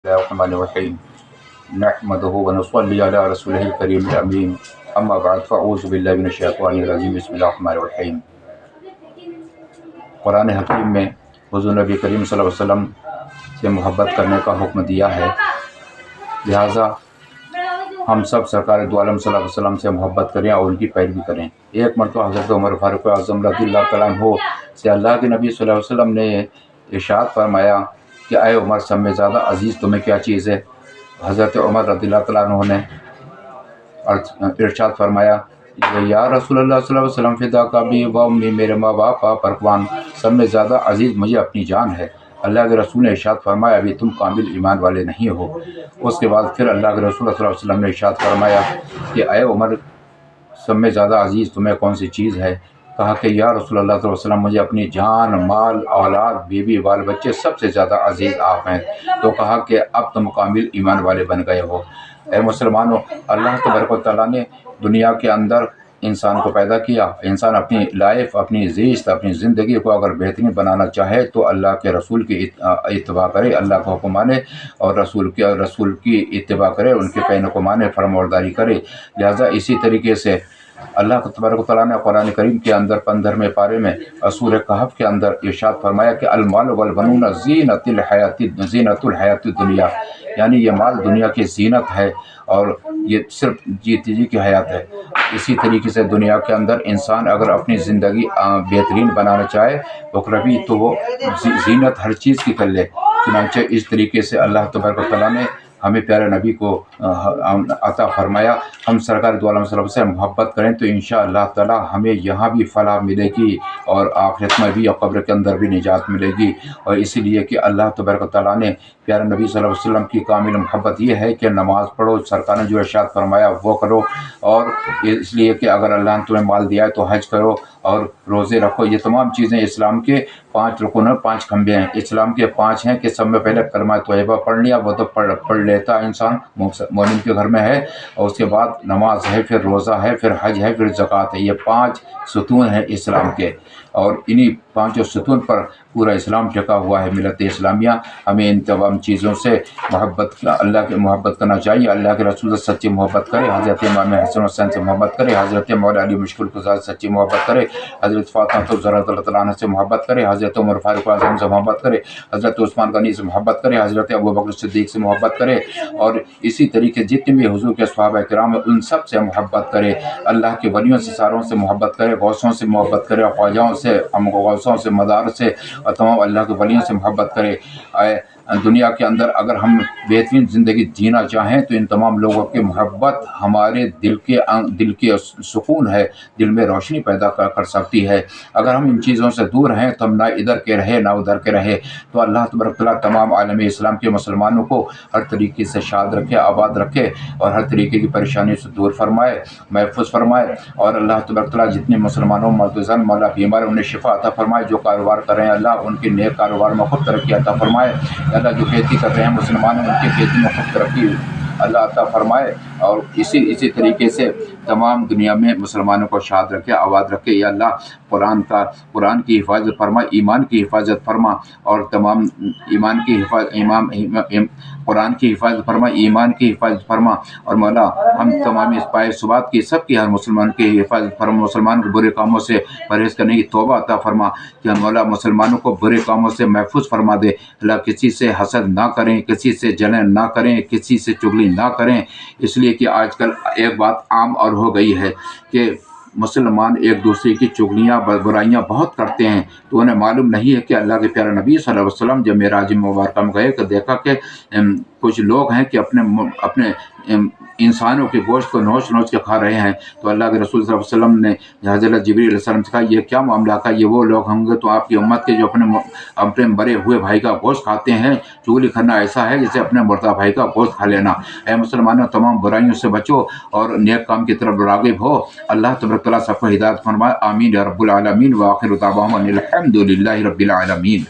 الرحمن الرحیم نحمده ونصلی علی رسوله الکریم الامین اما بعد فاعوذ باللہ من الشیطان الرجیم بسم اللہ الرحمن الرحیم۔ قرآن حکیم میں حضور نبی کریم صلی اللہ علیہ وسلم سے محبت کرنے کا حکم دیا ہے، لہٰذا ہم سب سرکار دو عالم صلی اللہ علیہ وسلم سے محبت کریں اور ان کی پیروی کریں۔ ایک مرتبہ حضرت عمر فاروق اعظم رضی اللہ تعالیٰ عنہ سے اللہ کے نبی صلی اللہ علیہ وسلم نے ارشاد فرمایا کہ اے عمر، سب میں زیادہ عزیز تمہیں کیا چیز ہے؟ حضرت عمر رضی اللہ تعالیٰ عنہ نے ارشاد فرمایا یا رسول اللہ صلی اللہ علیہ وسلم فداک ابی و امی، میرے ماں باپ آپ پرکوان، سب میں زیادہ عزیز مجھے اپنی جان ہے۔ اللہ کے رسول نے ارشاد فرمایا ابھی تم کامل ایمان والے نہیں ہو۔ اس کے بعد پھر اللہ کے رسول صلی اللہ علیہ وسلم نے ارشاد فرمایا کہ اے عمر، سب میں زیادہ عزیز تمہیں کون سی چیز ہے؟ کہا کہ یا رسول اللہ صلی اللہ علیہ وسلم مجھے اپنی جان، مال، اولاد، بیوی، بال بچے سب سے زیادہ عزیز آپ ہیں۔ تو کہا کہ اب تم کامل ایمان والے بن گئے ہو۔ اے مسلمانوں، اللہ تبارک و تعالیٰ نے دنیا کے اندر انسان کو پیدا کیا۔ انسان اپنی لائف، اپنی زیست، اپنی زندگی کو اگر بہترین بنانا چاہے تو اللہ کے رسول کی اتباع کرے، اللہ کا حکم مانے اور رسول کی اتباع کرے، ان کے کہنے کو مانے، فرمانبرداری کرے۔ لہٰذا اسی طریقے سے اللہ تبارک و تعالیٰ نے قرآن کریم کے اندر 15ویں پارے میں سورہ کہف کے اندر ارشاد فرمایا کہ المال والبنون زینت الحیات الدنیا، یعنی یہ مال دنیا کی زینت ہے اور یہ صرف جیتی جی کی حیات ہے۔ اسی طریقے سے دنیا کے اندر انسان اگر اپنی زندگی بہترین بنانا چاہے تو وہ زینت ہر چیز کی کر لے۔ چنانچہ اس طریقے سے اللہ تبارک و تعالیٰ نے ہمیں پیارے نبی کو عطا فرمایا۔ ہم سرکار دو عالم صلی اللہ علیہ وسلم سے محبت کریں تو انشاءاللہ تعالی ہمیں یہاں بھی فلاح ملے گی اور آخرت میں بھی اور قبر کے اندر بھی نجات ملے گی۔ اور اسی لیے کہ اللہ تبارک و تعالیٰ نے پیارے نبی صلی اللہ علیہ وسلم کی کامل محبت یہ ہے کہ نماز پڑھو، سرکار نے جو ارشاد فرمایا وہ کرو، اور اس لیے کہ اگر اللہ نے تمہیں مال دیا ہے تو حج کرو اور روزے رکھو۔ یہ تمام چیزیں اسلام کے 5 رکن ہیں، 5 کھمبے ہیں۔ اسلام کے 5 ہیں کہ سب میں پہلے کلمہ طیبہ پڑھ لیا، وہ تو پڑھ لیتا انسان مومن کے گھر میں ہے، اور اس کے بعد نماز ہے، پھر روزہ ہے، پھر حج ہے، پھر زکوٰۃ ہے۔ یہ 5 ستون ہیں اسلام کے، اور انہی 5 ستون پر پورا اسلام ٹکا ہوا ہے۔ ملت اسلامیہ ہمیں ان تمام چیزوں سے اللہ کی محبت کرنا چاہیے۔ اللہ کے رسول سے سچی محبت کرے، حضرت امام حسن حسین سے محبت کرے، حضرت مولا علی مشکل قضا سے سچی محبت کرے، حضرت فاطمہ الزہرا رضی اللہ عنہا سے محبت کرے، حضرت عمر فاروق اعظم سے محبت کرے، حضرت عثمان غنی سے محبت کرے، حضرت ابوبکر صدیق سے محبت کرے، اور اسی طریقے جتنے بھی حضور کے صحابہ کرام ہیں ان سب سے محبت کرے۔ اللہ کے ولیوں سے ساروں سے محبت کرے، غوثوں سے محبت کرے، خواجاؤں سے، غوثوں سے، مدار سے، اور تمام اللہ کے ولیوں سے محبت کرے۔ دنیا کے اندر اگر ہم بہترین زندگی جینا چاہیں تو ان تمام لوگوں کی محبت ہمارے دل کے سکون ہے، دل میں روشنی پیدا کر سکتی ہے۔ اگر ہم ان چیزوں سے دور ہیں تو ہم نہ ادھر کے رہے نہ ادھر کے رہے۔ تو اللہ تبارک تعالیٰ تمام عالم اسلام کے مسلمانوں کو ہر طریقے سے شاد رکھے، آباد رکھے، اور ہر طریقے کی پریشانی سے دور فرمائے، محفوظ فرمائے۔ اور اللہ تبارک تعالیٰ جتنے مسلمانوں مرتضان مولا بیمار انہیں شفا عطا فرمائے، جو کاروبار کر رہے ہیں اللہ ان کے نیک کاروبار میں خود ترقی عطا فرمائے، اللہ جو کھیتی کر رہے ہیں مسلمان ان کی کھیتی میں خود ترقی اللہ عطا فرمائے، اور اسی طریقے سے تمام دنیا میں مسلمانوں کو شاد رکھے، آباد رکھے۔ یا اللہ قرآن کی حفاظت فرما، ایمان کی حفاظت فرما، اور تمام قرآن کی حفاظت فرما، ایمان کی حفاظت فرما، اور مولا ہم تمام اس پائے ثبات کی سب کی ہر مسلمان کی حفاظت فرما، مسلمان کو برے کاموں سے پرہیز کرنے کی توبہ عطا فرما کہ مولا مسلمانوں کو برے کاموں سے محفوظ فرما دے۔ اللہ کسی سے حسد نہ کریں، کسی سے جلن نہ کریں، کسی سے چغلی نہ کریں، اس لیے کہ آج کل ایک بات عام اور ہو گئی ہے کہ مسلمان ایک دوسرے کی چغلیاں برائیاں بہت کرتے ہیں۔ تو انہیں معلوم نہیں ہے کہ اللہ کے پیارے نبی صلی اللہ علیہ وسلم جب معراج مبارکہ میں گئے تو دیکھا کہ کچھ لوگ ہیں کہ اپنے انسانوں کے گوشت کو نوچ کے کھا رہے ہیں۔ تو اللہ کے رسول صلی اللہ علیہ وسلم نے حضرت جبریل علیہ السلام سے کہا یہ کیا معاملہ کا؟ یہ وہ لوگ ہوں گے تو آپ کی امت کے جو اپنے مرے ہوئے بھائی کا گوشت کھاتے ہیں۔ چغلی کرنا ایسا ہے جیسے اپنے مردہ بھائی کا گوشت کھا لینا۔ اے مسلمانوں، تمام برائیوں سے بچو اور نیک کام کی طرف راغب ہو۔ اللہ تبارک تعالیٰ سب کو ہدایت فرمائے، آمین یا رب العالمین۔ وآخر دعوانا الحمد للہ رب العالمین۔